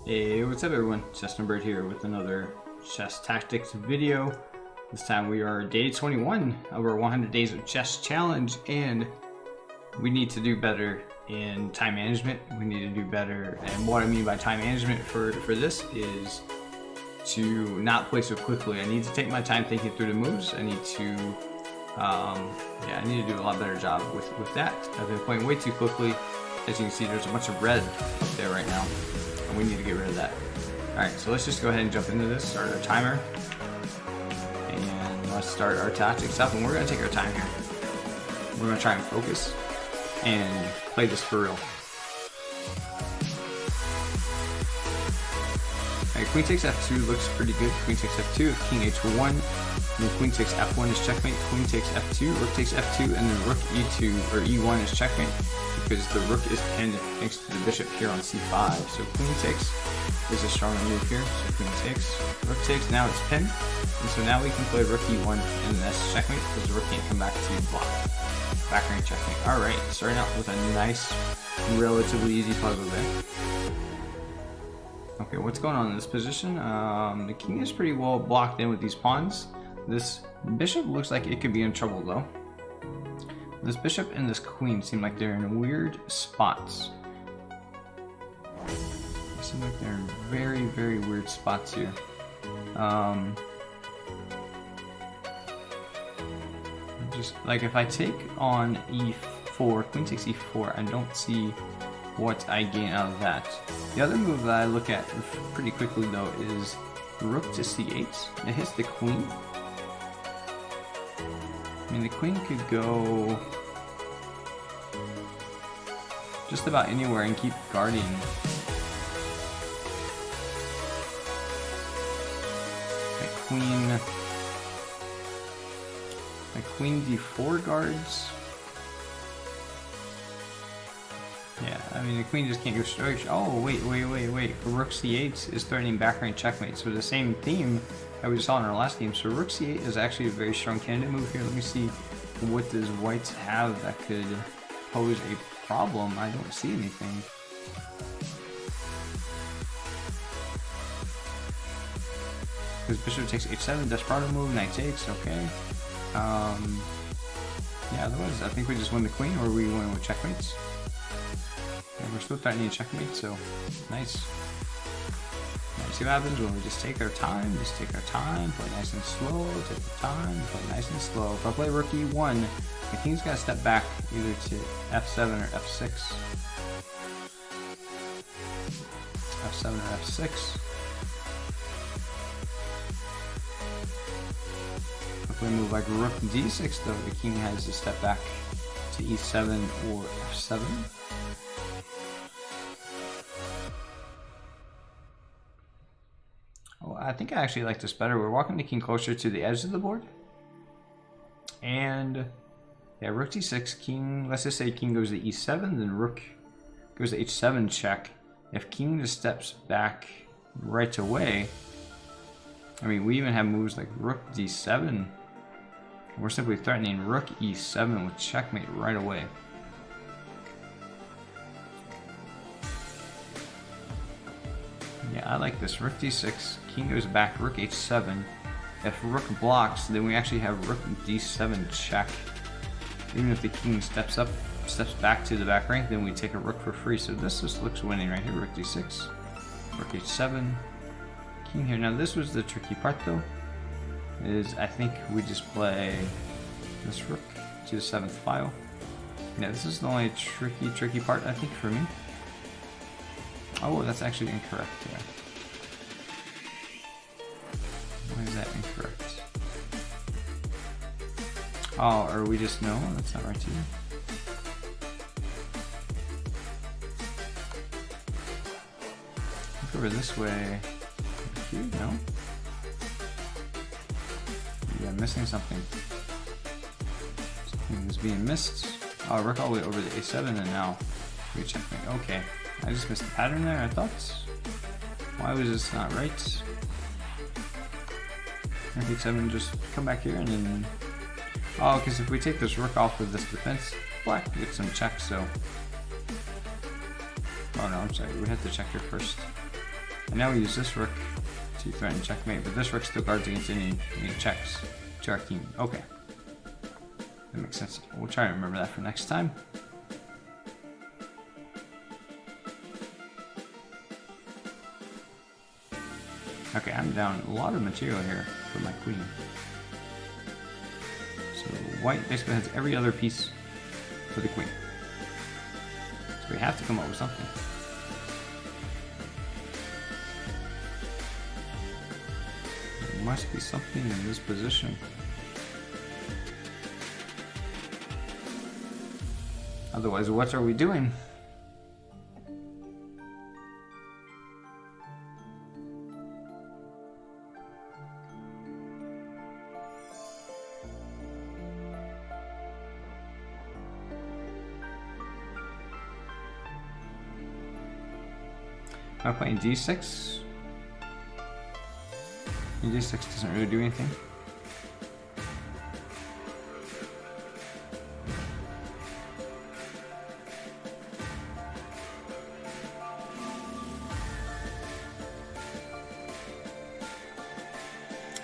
Hey, what's up everyone? ChessNerdBird here with another chess tactics video. This time we are day 21 of our 100 days of chess challenge, and we need to do better in time management. We need to do better, and what I mean by time management for this is to not play so quickly. I need to take my time thinking through the moves. I need to I need to do a lot better job with that. I've been playing way too quickly. As you can see, there's a bunch of red up there right now, and we need to get rid of that. Alright, so let's just go ahead and jump into this, start our timer, and let's start our tactics up, and we're going to take our time here. We're going to try and focus and play this for real. Alright, queen takes f2 looks pretty good. Queen takes f2, king h1, then queen takes f1 is checkmate, queen takes f2, rook takes f2, and then rook e2 or e1 is checkmate, because the rook is pinned thanks to the bishop here on c5. So queen takes is a stronger move here. So queen takes, rook takes, now it's pinned. And so now we can play rook e1 and that's checkmate because the rook can't come back to block. Back rank checkmate. Alright, starting out with a nice, relatively easy puzzle there. Okay, what's going on in this position? The king is pretty well blocked in with these pawns. This bishop looks like it could be in trouble though. This bishop and this queen seem like they're in weird spots. They seem like they're in very, very weird spots here. Just like if I take on e4, queen takes e4, I don't see what I gain out of that. The other move that I look at pretty quickly though is rook to c8. It hits the queen. I mean, the queen could go just about anywhere and keep guarding. My queen d4 guards. Yeah, I mean the queen just can't go straight. Oh wait. Rook c8 is threatening back rank checkmate. So the same theme that we just saw in our last game. So rook c8 is actually a very strong candidate move here. Let me see what does whites have that could pose a problem. I don't see anything. Because bishop takes h7, desperado move, knight takes, okay. Yeah, otherwise I think we just win the queen, or we win with checkmates. Yeah, we're still threatening checkmate, so nice. Now, see what happens when we just take our time, play nice and slow, take the time, play nice and slow. If I play rook e1, the king's got to step back either to f7 or f6. f7 or f6. If we move like rook d6 though, the king has to step back to e7 or f7. Oh, I think I actually like this better. We're walking the king closer to the edge of the board. And yeah, rook d6, king, let's just say king goes to e7, then rook goes to h7 check. If king just steps back right away, I mean, we even have moves like rook d7. We're simply threatening rook e7 with checkmate right away. Yeah, I like this. Rook d6, king goes back, rook h7. If rook blocks, then we actually have rook d7 check. Even if the king steps back to the back rank, then we take a rook for free. So this just looks winning right here. Rook d6, rook h7, king here. Now this was the tricky part though, is I think we just play this rook to the 7th file. Yeah, this is the only tricky part I think for me. Oh, that's actually incorrect. Yeah. Why is that incorrect? Oh, or we just know that's not right either. Look over this way. Here, no? Yeah, I'm missing something. Something is being missed. Oh, rook all the way over the a7 and now we checkmate. Okay. I just missed the pattern there, I thought. Why was this not right? Rook h7, just come back here and then... Oh, because if we take this rook off with this defense, black gets some checks, so... Oh no, I'm sorry, we have to check here first. And now we use this rook to threaten checkmate, but this rook still guards against any checks to our king. Okay. That makes sense. We'll try to remember that for next time. Okay, I'm down a lot of material here for my queen. So white basically has every other piece for the queen. So we have to come up with something. There must be something in this position. Otherwise, what are we doing? Am I playing d6? d6 doesn't really do anything.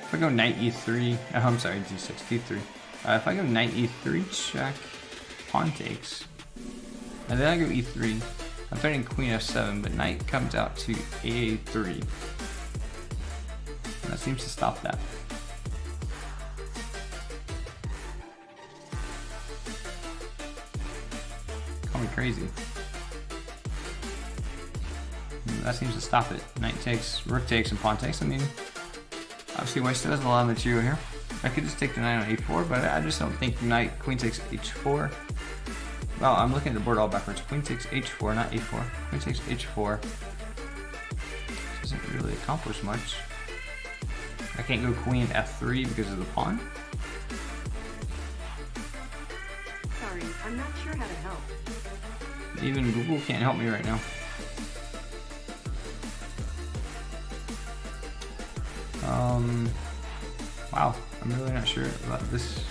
If I go knight e3, oh, I'm sorry, d6, d3. If I go knight e3 check, pawn takes, and then I go e3, I'm threatening queen f7, but knight comes out to a3. And that seems to stop that. Call me crazy. That seems to stop it. Knight takes, rook takes, and pawn takes. I mean, obviously white still has a lot of material here. I could just take the knight on a4, but I just don't think knight, queen takes h4. Well, I'm looking at the board all backwards. Queen takes h4, not a4. Queen takes h4. Doesn't really accomplish much. I can't go queen f3 because of the pawn. Sorry, I'm not sure how to help. Even Google can't help me right now. Wow, I'm really not sure about this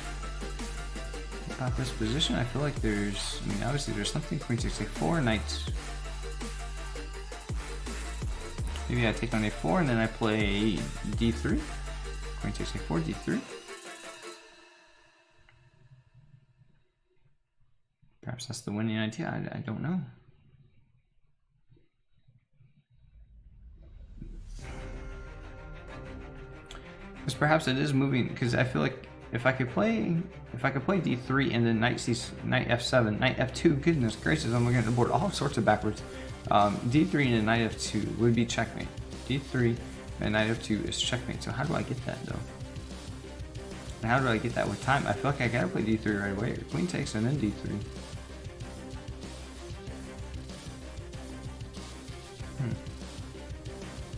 position. I feel like there's, I mean, obviously there's something. Queen takes a4, knight. Maybe I take on a4 and then I play d3. Queen takes a4, d3. Perhaps that's the winning idea. I don't know. Because perhaps it is moving. Because I feel like if I could play d3 and then knight f7, knight f2. Goodness gracious, I'm looking at the board all sorts of backwards. D3 and then knight f2 would be checkmate. D3 and knight f2 is checkmate. So how do I get that though? And how do I get that with time? I feel like I gotta play d3 right away. Queen takes and then d3.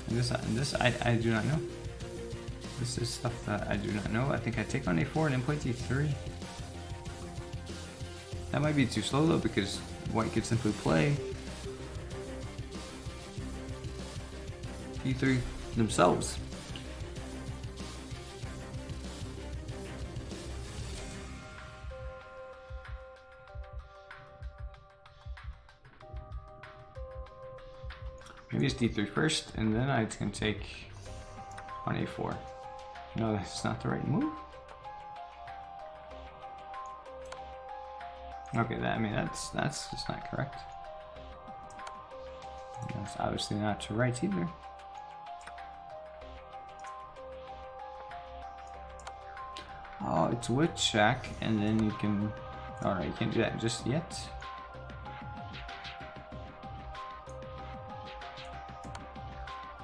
And this I do not know. This is stuff that I do not know. I think I take on a4 and then play d3. That might be too slow though, because white could simply play d3 themselves. Maybe it's d3 first, and then I can take on a4. No, that's not the right move. Okay, I mean that's just not correct. That's obviously not right either. Oh, it's with check, and then you can. Alright, you can't do that just yet.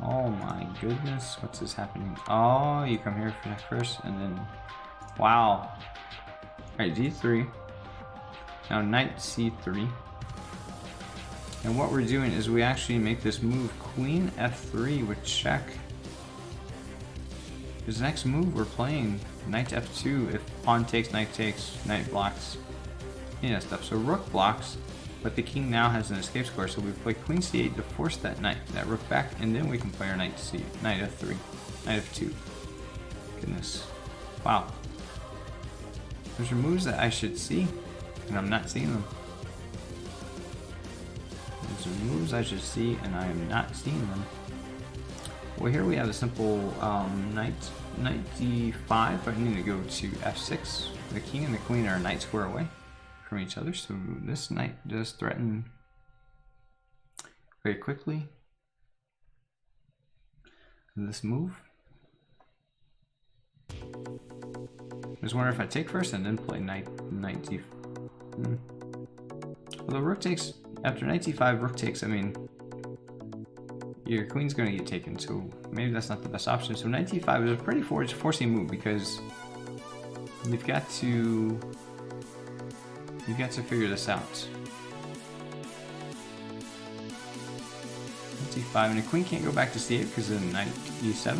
Oh my goodness, what's this happening? Oh, you come here first, and then, wow. Alright, d3. Now knight c3. And what we're doing is we actually make this move queen f3 with check. This next move we're playing knight f2. If pawn takes, knight blocks. You know, stuff. So rook blocks. But the king now has an escape score, so we play queen c8 to force that rook back, and then we can play our knight f3, knight f2. Goodness. Wow. Those are moves that I should see, and I'm not seeing them. Those are moves I should see, and I am not seeing them. Well, here we have a simple knight d5. I need to go to f6. The king and the queen are a knight square away from each other, so this knight does threaten very quickly this move. I was wondering if I take first and then play knight d. Although rook takes, after knight d5, rook takes, I mean, your queen's going to get taken, so maybe that's not the best option. So knight d5 is a pretty forcing move because you've got to figure this out. Knight d5, and the queen can't go back to c8 because of knight e7.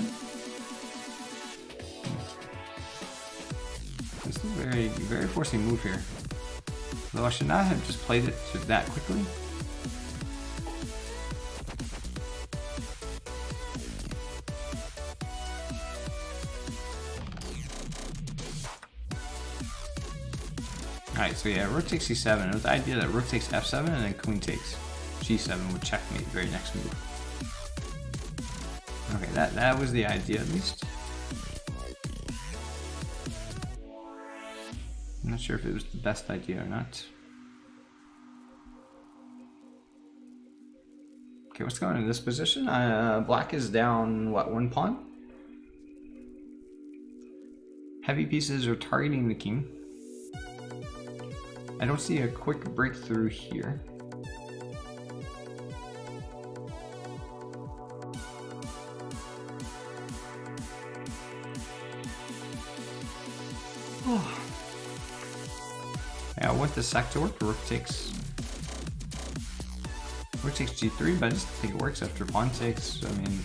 This is a very forcing move here. Though I should not have just played it that quickly. Alright, so yeah, rook takes c7, and with the idea that rook takes f7 and then queen takes g7 would checkmate the very next move. Okay, that was the idea at least. I'm not sure if it was the best idea or not. Okay, what's going on in this position? Black is down, what, 1 pawn? Heavy pieces are targeting the king. I don't see a quick breakthrough here. Oh. Yeah, I want the sack to work. Rook takes g3, but I just think it works after pawn takes. I mean,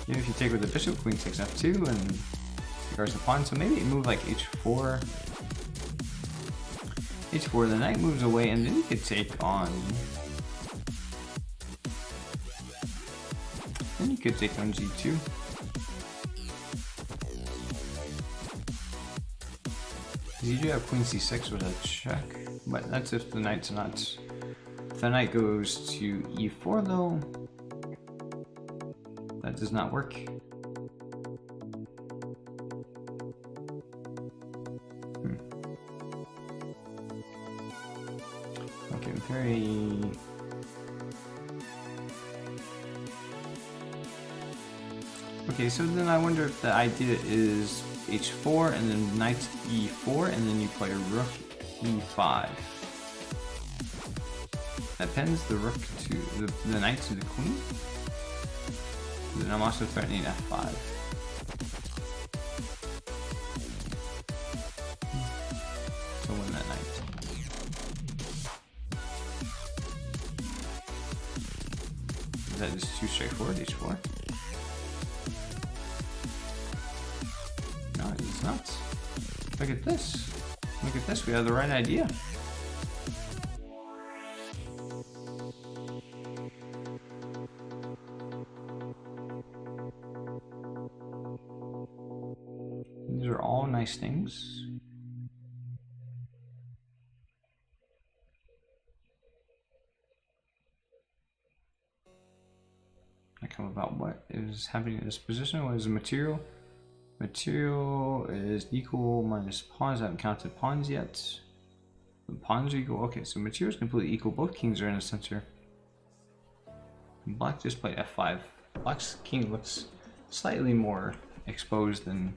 even if you take with the bishop, queen takes f2 and guards the pawn. So maybe you move like h4. h4, the knight moves away, and then you could take on. Then you could take on g2. You do have queen c6 with a check, but that's if the knight's not. If the knight goes to e4 though, that does not work. Okay, very. Okay, so then I wonder if the idea is h4 and then knight e4 and then you play rook e5. That pins the rook to the knight to the queen. Then I'm also threatening f5. To win that knight. Is that just too straightforward? h4. Nuts. Look at this. Look at this. We have the right idea. These are all nice things. I come about what is happening in this position. What is the material? Material is equal minus pawns. I haven't counted pawns yet. The pawns are equal. Okay, so material is completely equal. Both kings are in the center. Black just played f5. Black's king looks slightly more exposed than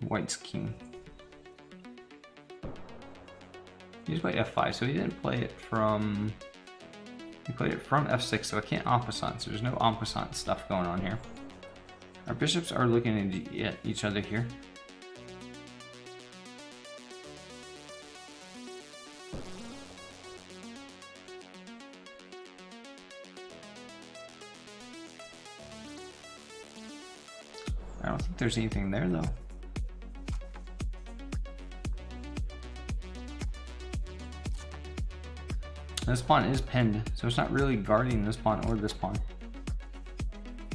White's king. He just played f5, so he didn't play it from. He played it from f6, so I can't en passant. So there's no en passant stuff going on here. Our bishops are looking at each other here. I don't think there's anything there though. This pawn is pinned, so it's not really guarding this pawn or this pawn.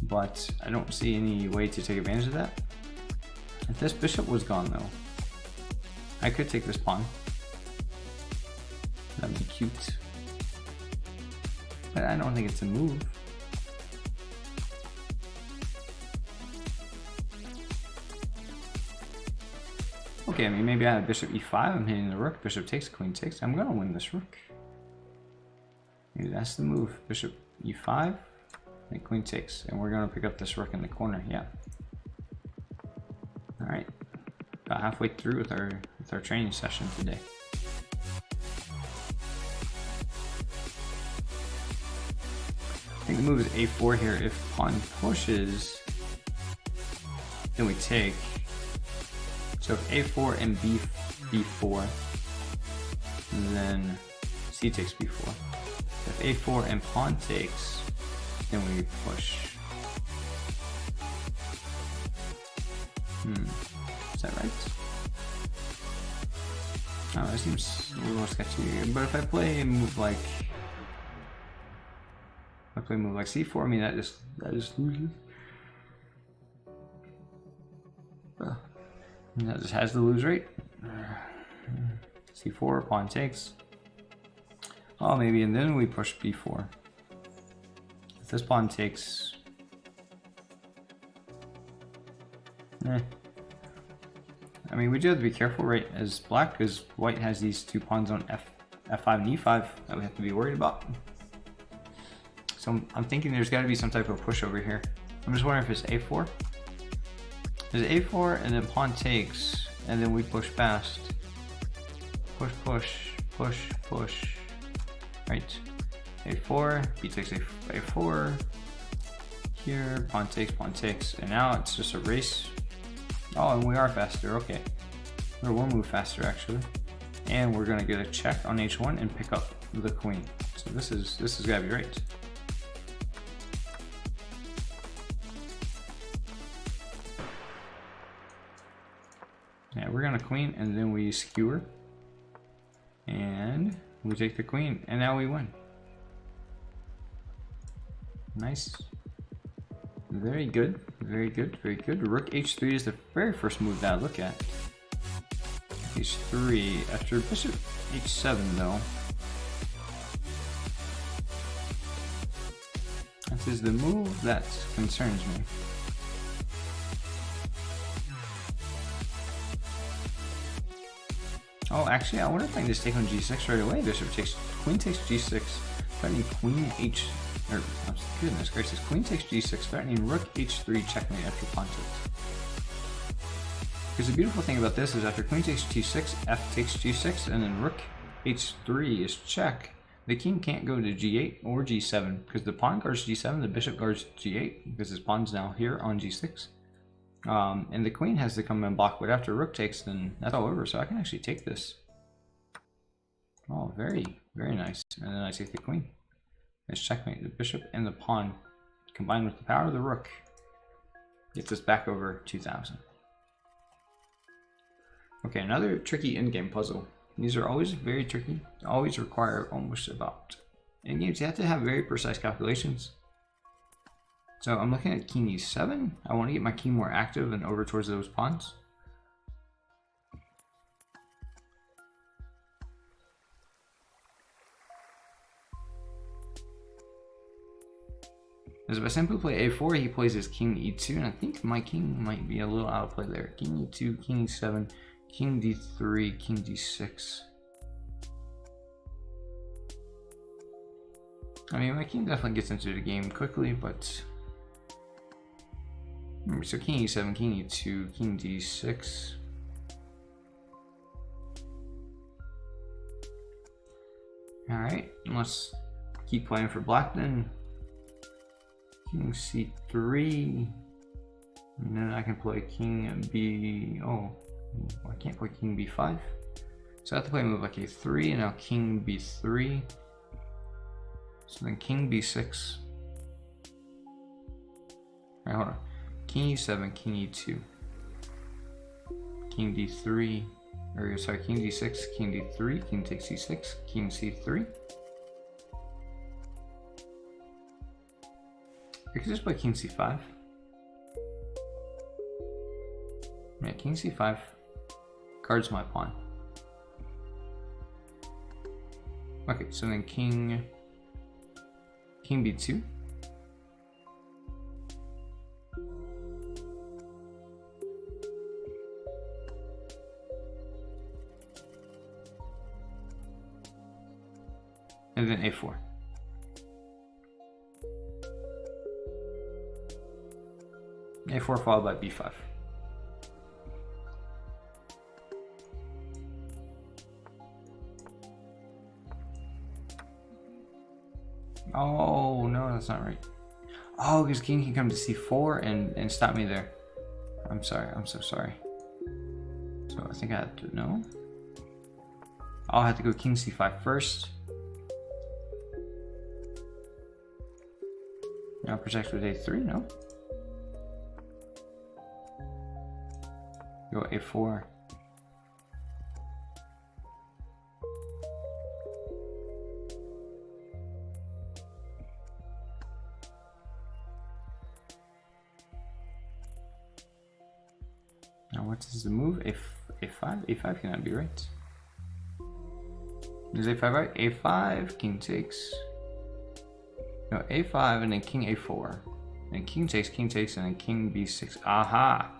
But I don't see any way to take advantage of that. If this bishop was gone though, I could take this pawn. That'd be cute. But I don't think it's a move. Okay, I mean, maybe I have bishop e5. I'm hitting the rook. Bishop takes, queen takes. I'm gonna win this rook. Maybe that's the move. Bishop e5, and queen takes, and we're gonna pick up this rook in the corner. Yeah. All right. About halfway through with our training session today. I think the move is a4 here. If pawn pushes, then we take. So if a4 and b4, then c takes b4. If a4 and pawn takes, then we push. Is that right? Oh, that seems a little more sketchy. But if I play a move like, c4, I mean that just loses. That just has the lose rate. c4, pawn takes. Oh, maybe, and then we push b4. If this pawn takes, I mean, we do have to be careful, right, as black, because white has these two pawns on f5 and e5 that we have to be worried about. So I'm thinking there's got to be some type of push over here. I'm just wondering if it's a4. There's a4 and then pawn takes, and then we push past. Push, push, push, push. Right. a4, b takes a4. Here, pawn takes, and now it's just a race. Oh, and we are faster. Okay, we're one move faster actually, and we're gonna get a check on h1 and pick up the queen. So this is gotta be right. Yeah, we're gonna queen, and then we skewer, and we take the queen, and now we win. Nice. Very good, very good, very good. Rook h3 is the very first move that I look at. h3 after bishop h7 though. This is the move that concerns me. Oh, actually, I wonder if I can just take on g6 right away. Bishop takes, queen takes g6, threatening queen h. Or, oh, goodness gracious, queen takes g6, threatening rook h3 checkmate after pawn takes. Because the beautiful thing about this is after queen takes g6, f takes g6, and then rook h3 is check. The king can't go to g8 or g7 because the pawn guards g7, the bishop guards g8 because his pawn's now here on g6. And the queen has to come and block, but after rook takes, then that's all over. So I can actually take this. Oh, very, very nice. And then I take the queen. It's checkmate. The bishop and the pawn, combined with the power of the rook, gets us back over 2,000. Okay, another tricky endgame puzzle. These are always very tricky. Always require almost about endgames. You have to have very precise calculations. So I'm looking at king e7. I want to get my king more active and over towards those pawns. As if I simply play a4, he plays his king e2, and I think my king might be a little out of play there. King e2, king e7, king d3, king d6. I mean, my king definitely gets into the game quickly, but... So king e7, king e2, king d6. Alright, let's keep playing for black then. King c3. And then I can play king b... Oh, I can't play king b5. So I have to play a move like a3, and now king b3. So then king b6. Alright, hold on. King e7, king e2. King d3. Or sorry, king d6, king d3, king takes c6, king c3. I could just play king c5. Yeah, king c5 guards my pawn. Okay, so then king b2. and then a4. a4 followed by b5. Oh no, that's not right. Oh, because king can come to c4 and stop me there. I'm sorry, I'm so sorry. So I think I have to, no? I'll have to go king c5 first. Now protect with a3, no? Go a4. Now what is the move? a5? a5 cannot be right. Is a5 right? a5, king takes. No, a5 and then king a4. And king takes, and then king b6. Aha!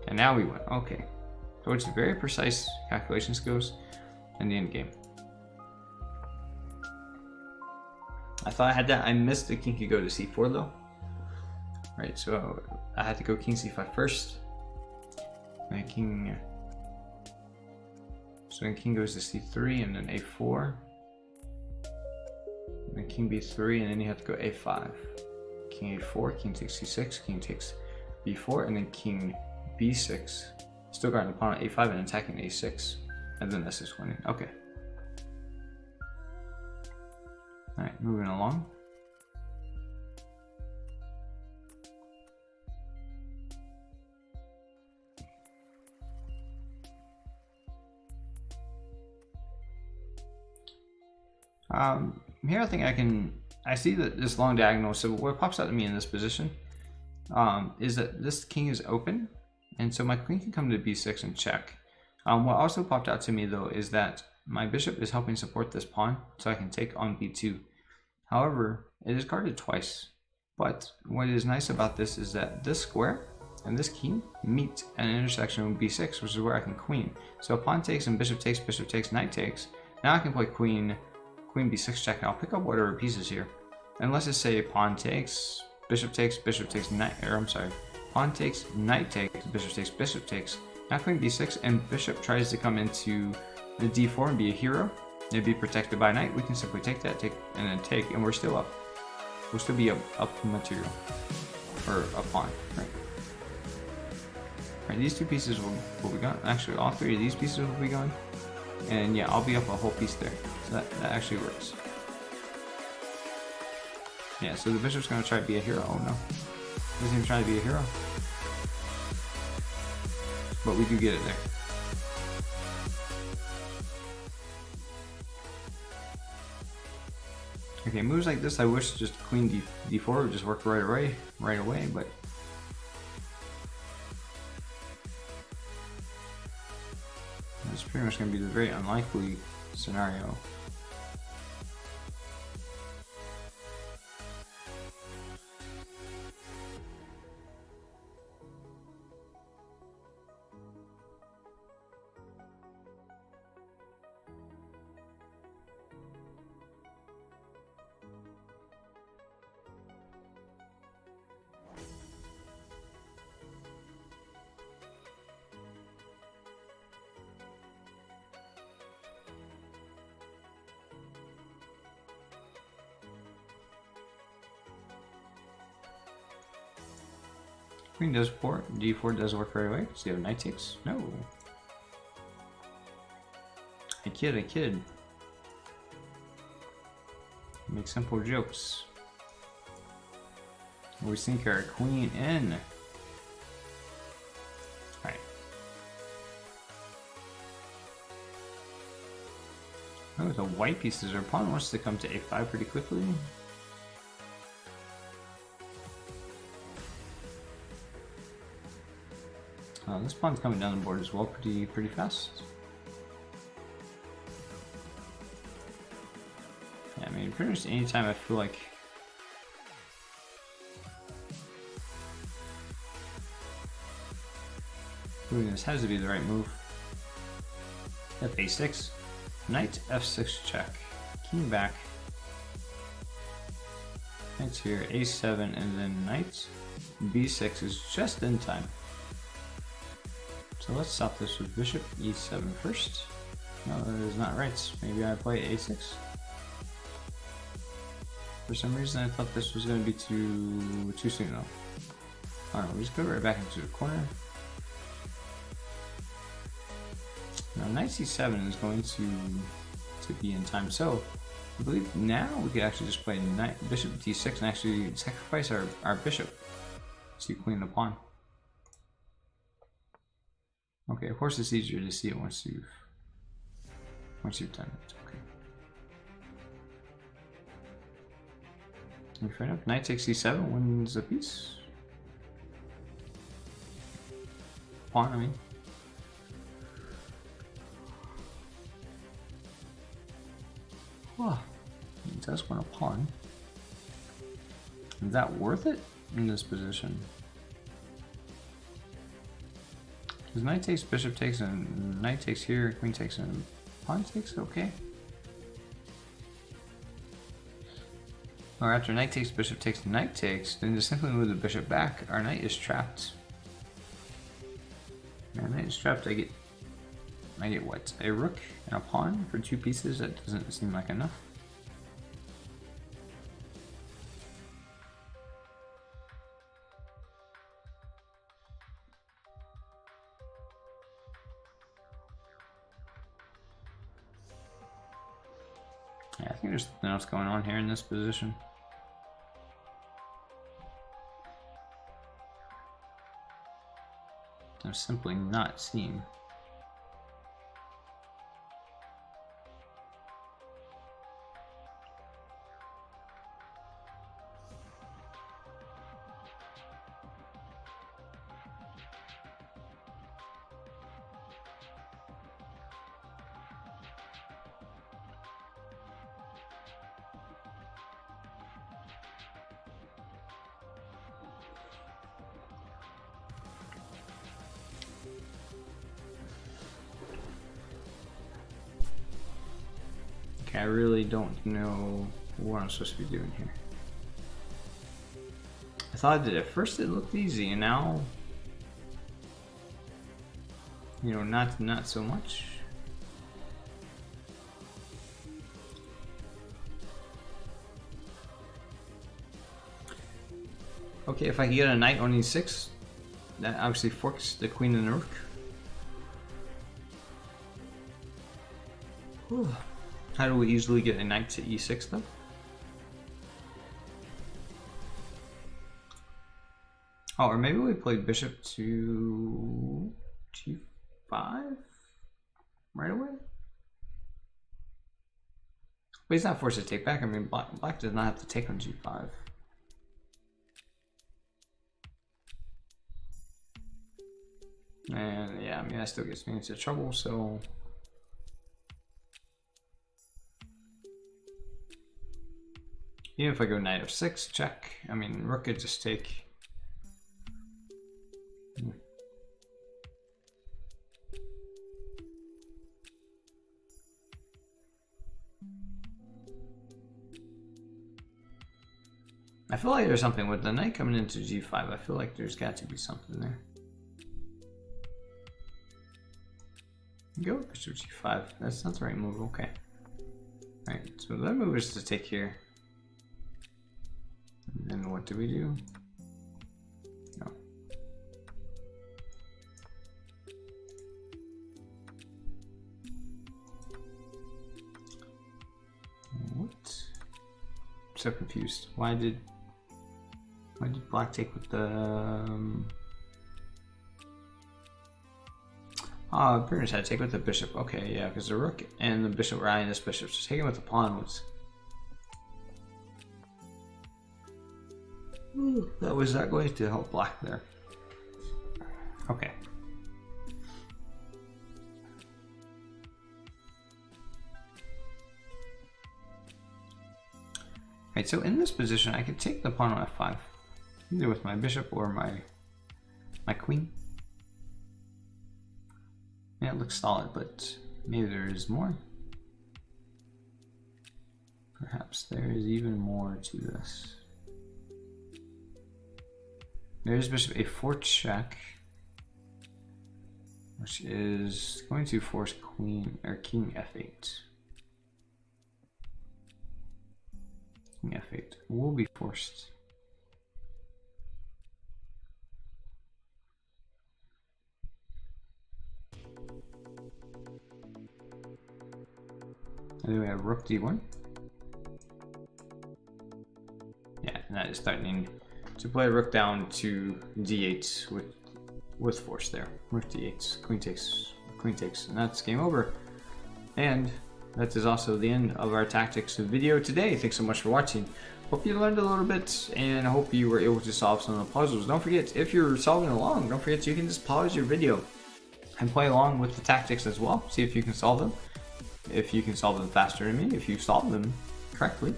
And now we win. Okay. So it's very precise calculation skills in the end game. I thought I had that. I missed the king could go to c4 though. Right, so I had to go king c5 first. And king. So then king goes to c3 and then a4. And then king b3 and then you have to go a5. King a4, king takes c6, king takes b4, and then king b6. Still guarding the pawn on a5 and attacking a6. And then this is winning. Okay. Alright, moving along. Here I think I see that this long diagonal, so what pops out to me in this position is that this king is open, and so my queen can come to b6 and check. What also popped out to me though is that my bishop is helping support this pawn, so I can take on b2. However, it is guarded twice, but what is nice about this is that this square and this king meet at an intersection with b6, which is where I can queen. So pawn takes and bishop takes, knight takes. Now I can play queen b6 check, and I'll pick up whatever pieces here. And let's just say pawn takes, bishop takes, knight, or I'm sorry, pawn takes, knight takes, bishop takes. Now queen b6, and bishop tries to come into the d4 and be a hero. It'd be protected by knight. We can simply take that, and then take, and we're still up. We'll still be up material, or a pawn, right? Right, these two pieces will be gone. Actually, all three of these pieces will be gone. And yeah, I'll be up a whole piece there. So that actually works. Yeah, so the bishop's gonna try to be a hero. Oh no. He isn't even trying to be a hero. But we do get it there. Okay, moves like this, I wish just queen d4 would just work right away, but it's pretty much going to be the very unlikely scenario. Queen does 4, d4 does work right away. So you have knight takes? No. I kid. Make simple jokes. We sink our queen in. Alright. Oh, the white pieces. Our pawn wants to come to a5 pretty quickly. This pawn's coming down the board as well pretty fast. Yeah, I mean, pretty much anytime I feel like Doing this has to be the right move. F8-6. Knight F6 check. King back. Knight's here. A7 and then knight B6 is just in time. So let's stop this with bishop E7 first. No, that is not right. Maybe I play A6. For some reason I thought this was going to be too soon though. Alright, we just go right back into the corner. Now knight c7 is going to be in time, so I believe now we could actually just play knight bishop d6 and actually sacrifice our bishop to queen the pawn. Okay, of course it's easier to see it once you've done it. Okay. And fair enough. Knight takes c7 wins a piece. Pawn, I mean. Oh, he does want a pawn. Is that worth it in this position? Because knight takes, bishop takes, and knight takes here, queen takes, and pawn takes, okay. Or after knight takes, bishop takes, knight takes, then just simply move the bishop back. Our knight is trapped. Our knight is trapped. I get what? A rook and a pawn for 2 pieces? That doesn't seem like enough. Yeah, I think there's something else going on here in this position. I'm simply not seeing. Okay, I really don't know what I'm supposed to be doing here. I thought that at first it looked easy, and now, you know, not so much. Okay, if I can get a knight on e6, that obviously forks the queen and the rook. Whew. How do we easily get a knight to e6 though? Oh, or maybe we play bishop to g5 right away? But he's not forced to take back. I mean, black does not have to take on g5. And yeah, I mean, that still gets me into trouble, so... Even if I go knight f6, check. I mean, rook could just take. I feel like there's something with the knight coming into g5. I feel like there's got to be something there. Go bishop g5. That's not the right move. Okay. All right. So that move is to take here. And then what do we do? No. What? I'm so confused. Why did black take with the pretty much had to take with the bishop. Okay, yeah, because the rook and the bishop were eyeing this bishop. So taking with the pawn was that was not going to help black there. Okay. Right, so in this position I could take the pawn on f5. Either with my bishop or my queen. Yeah, it looks solid, but maybe there is more. Perhaps there is even more to this. There's bishop a4 check, which is going to force queen or king f8. King f8 will be forced. And then we have rook d1. Yeah, and that is threatening to play rook down to d8 with force there. Rook d8, queen takes, and that's game over. And that is also the end of our tactics video today. Thanks so much for watching. Hope you learned a little bit, and I hope you were able to solve some of the puzzles. Don't forget, if you're solving along, don't forget you can just pause your video and play along with the tactics as well. See if you can solve them. If you can solve them faster than me, if you solve them correctly,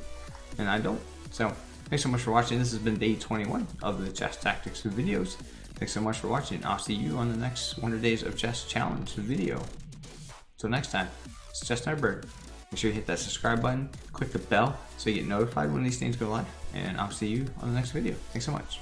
and I don't. So thanks so much for watching. This has been day 21 of the chess tactics videos. Thanks so much for watching. I'll see you on the next 100 Days of Chess Challenge video. Until next time, it's ChessNerdBird. Make sure you hit that subscribe button, click the bell so you get notified when these things go live, and I'll see you on the next video. Thanks so much.